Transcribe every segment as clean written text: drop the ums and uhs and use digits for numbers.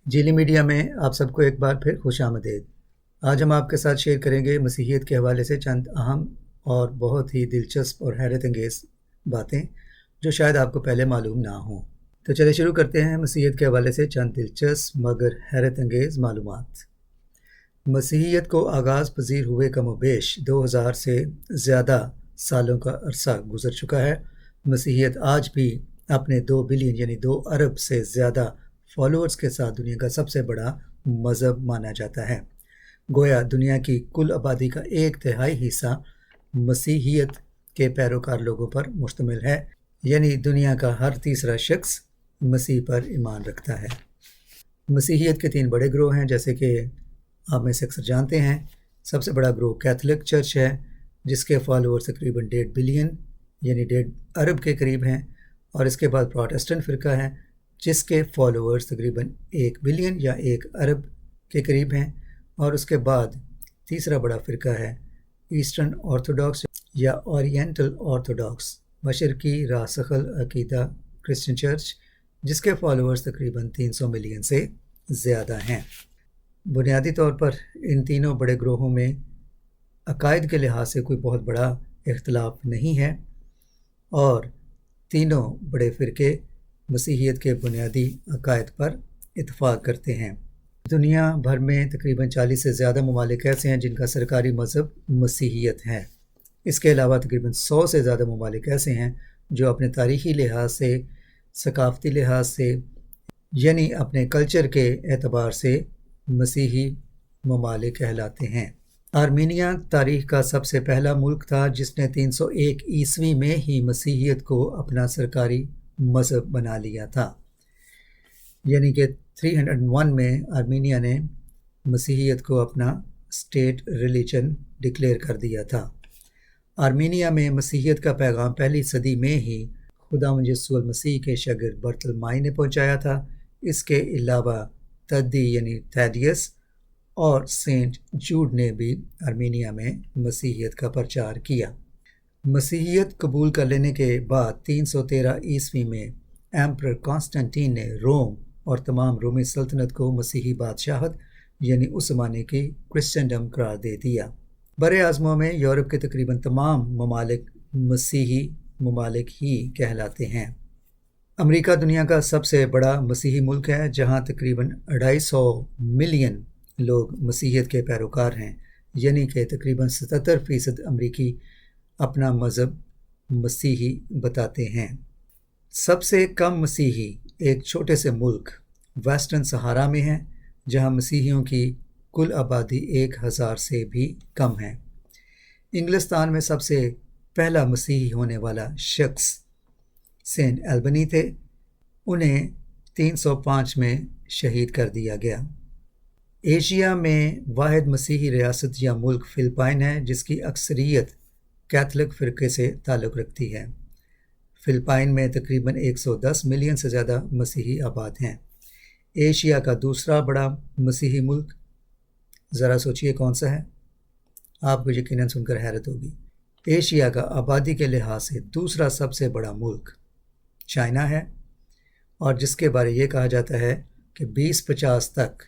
Jelly media میں آپ سب کو ایک بار پھر خوش آمدید۔ آج ہم آپ کے ساتھ شیئر کریں گے مسیحیت کے حوالے سے چند اہم اور بہت ہی دلچسپ اور حیرت انگیز باتیں جو شاید آپ کو پہلے معلوم نہ ہوں۔ تو چلے شروع کرتے ہیں مسیحیت کے حوالے سے چند دلچسپ مگر حیرت انگیز معلومات۔ مسیحیت کو آغاز پذیر ہوئے کم و بیش 2000 سے زیادہ سالوں کا عرصہ گزر چکا ہے۔ مسیحیت آج بھی اپنے 2 بلین یعنی 2 ارب سے زیادہ فالوورز کے ساتھ دنیا کا سب سے بڑا مذہب مانا جاتا ہے۔ گویا دنیا کی کل آبادی کا 1/3 حصہ مسیحیت کے پیروکار لوگوں پر مشتمل ہے، یعنی دنیا کا ہر تیسرا شخص مسیح پر ایمان رکھتا ہے۔ مسیحیت کے 3 بڑے گروہ ہیں، جیسے کہ آپ میں سے اکثر جانتے ہیں۔ سب سے بڑا گروہ کیتھولک چرچ ہے، جس کے فالوور تقریباً 1.5 بلین یعنی 1.5 ارب کے قریب ہیں، اور اس کے بعد پروٹسٹنٹ فرقہ ہے جس کے فالوورز تقریباً 1 بلین یا 1 ارب کے قریب ہیں، اور اس کے بعد تیسرا بڑا فرقہ ہے ایسٹرن آرتھوڈاکس یا اورینٹل آرتھوڈاکس، مشرقی راسخ العقیدہ کرسچن چرچ، جس کے فالوورز تقریباً 300 ملین سے زیادہ ہیں۔ بنیادی طور پر ان تینوں بڑے گروہوں میں عقائد کے لحاظ سے کوئی بہت بڑا اختلاف نہیں ہے، اور تینوں بڑے فرقے مسیحیت کے بنیادی عقائد پر اتفاق کرتے ہیں۔ دنیا بھر میں تقریباً 40 سے زیادہ ممالک ایسے ہیں جن کا سرکاری مذہب مسیحیت ہے۔ اس کے علاوہ تقریباً 100 سے زیادہ ممالک ایسے ہیں جو اپنے تاریخی لحاظ سے، ثقافتی لحاظ سے، یعنی اپنے کلچر کے اعتبار سے مسیحی ممالک کہلاتے ہیں۔ آرمینیا تاریخ کا سب سے پہلا ملک تھا جس نے 301 عیسوی میں ہی مسیحیت کو اپنا سرکاری مذہب بنا لیا تھا، یعنی کہ 301 میں آرمینیا نے مسیحیت کو اپنا اسٹیٹ ریلیجن ڈکلیئر کر دیا تھا۔ آرمینیا میں مسیحیت کا پیغام پہلی صدی میں ہی خداوند یسوع المسیح کے شاگرد برتلمائی نے پہنچایا تھا۔ اس کے علاوہ تدی یعنی تھیڈیس اور سینٹ جوڈ نے بھی آرمینیا میں مسیحیت کا پرچار کیا۔ مسیحیت قبول کر لینے کے بعد 313 عیسوی میں ایمپرر کانسٹنٹین نے روم اور تمام رومی سلطنت کو مسیحی بادشاہت یعنی اس زمانے کی کرسچنڈم قرار دے دیا۔ بر اعظموں میں یورپ کے تقریباً تمام ممالک مسیحی ممالک ہی کہلاتے ہیں۔ امریکہ دنیا کا سب سے بڑا مسیحی ملک ہے، جہاں تقریباً 250 ملین لوگ مسیحیت کے پیروکار ہیں، یعنی کہ تقریباً 77% امریکی اپنا مذہب مسیحی بتاتے ہیں۔ سب سے کم مسیحی ایک چھوٹے سے ملک ویسٹرن صحارا میں ہیں، جہاں مسیحیوں کی کل آبادی 1000 سے بھی کم ہے۔ انگلستان میں سب سے پہلا مسیحی ہونے والا شخص سینٹ ایلبنی تھے، انہیں 305 میں شہید کر دیا گیا۔ ایشیا میں واحد مسیحی ریاست یا ملک فلپائن ہے، جس کی اکثریت کیتھولک فرقے سے تعلق رکھتی ہے۔ فلپائن میں تقریباً 110 ملین سے زیادہ مسیحی آباد ہیں۔ ایشیا کا دوسرا بڑا مسیحی ملک، ذرا سوچئے کون سا ہے؟ آپ کو یقیناً سن کر حیرت ہوگی۔ ایشیا کا آبادی کے لحاظ سے دوسرا سب سے بڑا ملک چائنا ہے، اور جس کے بارے یہ کہا جاتا ہے کہ 2050 تک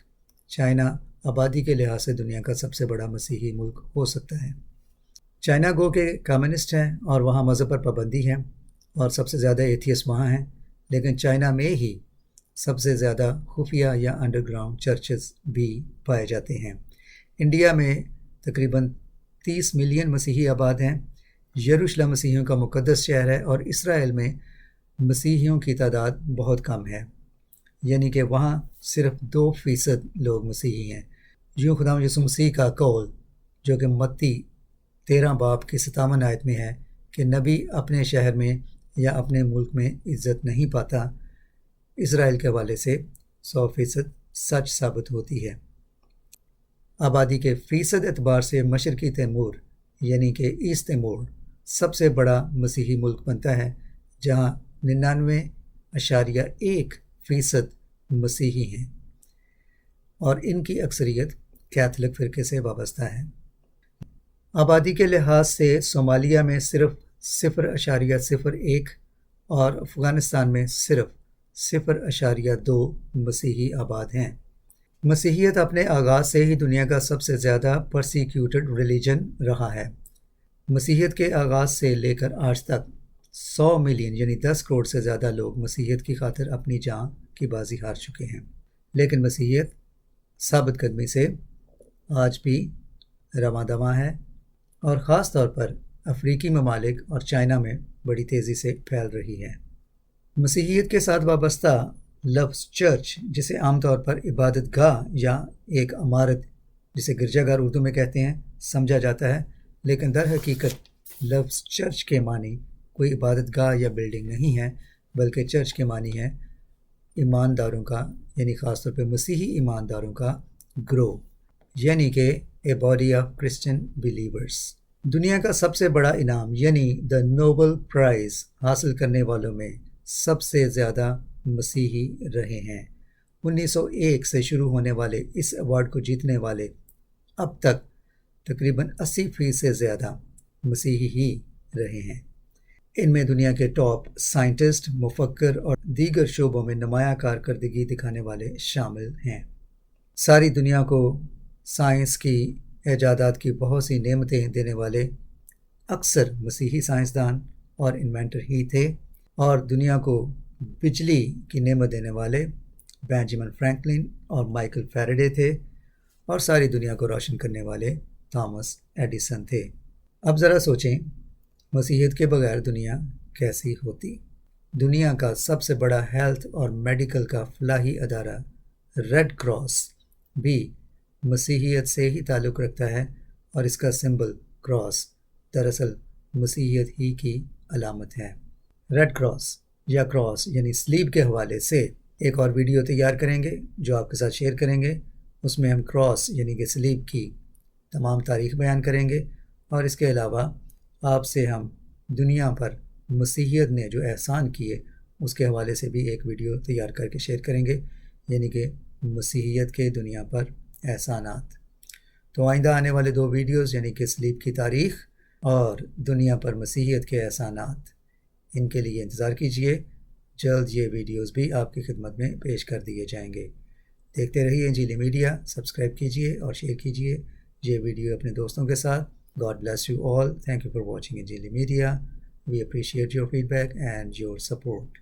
چائنا آبادی کے لحاظ سے دنیا کا سب سے بڑا مسیحی ملک ہو سکتا ہے۔ چائنا گو کے کمیونسٹ ہیں اور وہاں مذہب پر پابندی ہے، اور سب سے زیادہ ایتھیسٹ وہاں ہیں، لیکن چائنا میں ہی سب سے زیادہ خفیہ یا انڈر گراؤنڈ چرچز بھی پائے جاتے ہیں۔ انڈیا میں تقریباً 30 ملین مسیحی آباد ہیں۔ یروشلم مسیحیوں کا مقدس شہر ہے، اور اسرائیل میں مسیحیوں کی تعداد بہت کم ہے، یعنی کہ وہاں صرف 2% لوگ مسیحی ہیں۔ یوں خداوند یسوع مسیح کا قول جو کہ متی 13 باب کی 57 آیت میں ہے کہ نبی اپنے شہر میں یا اپنے ملک میں عزت نہیں پاتا، اسرائیل کے حوالے سے 100% سچ ثابت ہوتی ہے۔ آبادی کے فیصد اعتبار سے مشرقی تیمور یعنی کہ ایسٹ تیمور سب سے بڑا مسیحی ملک بنتا ہے، جہاں 99.1% مسیحی ہیں، اور ان کی اکثریت کیتھولک فرقے سے وابستہ ہے۔ آبادی کے لحاظ سے صومالیہ میں صرف 0.01 اور افغانستان میں صرف 0.2 مسیحی آباد ہیں۔ مسیحیت اپنے آغاز سے ہی دنیا کا سب سے زیادہ پرسیکیوٹڈ ریلیجن رہا ہے۔ مسیحیت کے آغاز سے لے کر آج تک 100 ملین یعنی 10 کروڑ سے زیادہ لوگ مسیحیت کی خاطر اپنی جان کی بازی ہار چکے ہیں، لیکن مسیحیت ثابت قدمی سے آج بھی رواں دواں ہے اور خاص طور پر افریقی ممالک اور چائنا میں بڑی تیزی سے پھیل رہی ہے۔ مسیحیت کے ساتھ وابستہ لفظ چرچ، جسے عام طور پر عبادت گاہ یا ایک عمارت جسے گرجا گھر اردو میں کہتے ہیں سمجھا جاتا ہے، لیکن در حقیقت لفظ چرچ کے معنی کوئی عبادت گاہ یا بلڈنگ نہیں ہے، بلکہ چرچ کے معنی ہے ایمانداروں کا، یعنی خاص طور پہ مسیحی ایمانداروں کا گروہ، یعنی کہ a body of Christian believers. دنیا کا سب سے بڑا انعام یعنی دا نوبل پرائز حاصل کرنے والوں میں سب سے زیادہ مسیحی رہے ہیں۔ 1901 سے شروع ہونے والے اس ایوارڈ کو جیتنے والے اب تک تقریباً 80% سے زیادہ مسیحی ہی رہے ہیں۔ ان میں دنیا کے ٹاپ سائنٹسٹ، مفکر اور دیگر شعبوں میں نمایاں کارکردگی دکھانے والے شامل ہیں۔ ساری دنیا کو سائنس کی ایجادات کی بہت سی نعمتیں دینے والے اکثر مسیحی سائنسدان اور انوینٹر ہی تھے، اور دنیا کو بجلی کی نعمت دینے والے بینجامن فرینکلن اور مائیکل فیراڈے تھے، اور ساری دنیا کو روشن کرنے والے تھامس ایڈیسن تھے۔ اب ذرا سوچیں، مسیحیت کے بغیر دنیا کیسی ہوتی؟ دنیا کا سب سے بڑا ہیلتھ اور میڈیکل کا فلاحی ادارہ ریڈ کراس بھی مسیحیت سے ہی تعلق رکھتا ہے، اور اس کا سمبل کراس دراصل مسیحیت ہی کی علامت ہے۔ ریڈ کراس یا کراس یعنی سلیب کے حوالے سے ایک اور ویڈیو تیار کریں گے جو آپ کے ساتھ شیئر کریں گے۔ اس میں ہم کراس یعنی کہ سلیب کی تمام تاریخ بیان کریں گے، اور اس کے علاوہ آپ سے ہم دنیا پر مسیحیت نے جو احسان کیے اس کے حوالے سے بھی ایک ویڈیو تیار کر کے شیئر کریں گے، یعنی کہ مسیحیت کے دنیا پر احسانات۔ تو آئندہ آنے والے 2 ویڈیوز یعنی کہ سلیب کی تاریخ اور دنیا پر مسیحیت کے احسانات، ان کے لیے انتظار کیجیے۔ جلد یہ ویڈیوز بھی آپ کی خدمت میں پیش کر دیے جائیں گے۔ دیکھتے رہیے انجیلی میڈیا، سبسکرائب کیجیے اور شیئر کیجیے یہ ویڈیو اپنے دوستوں کے ساتھ۔ God bless you all. Thank you for watching Injili Media. We appreciate your feedback and your support.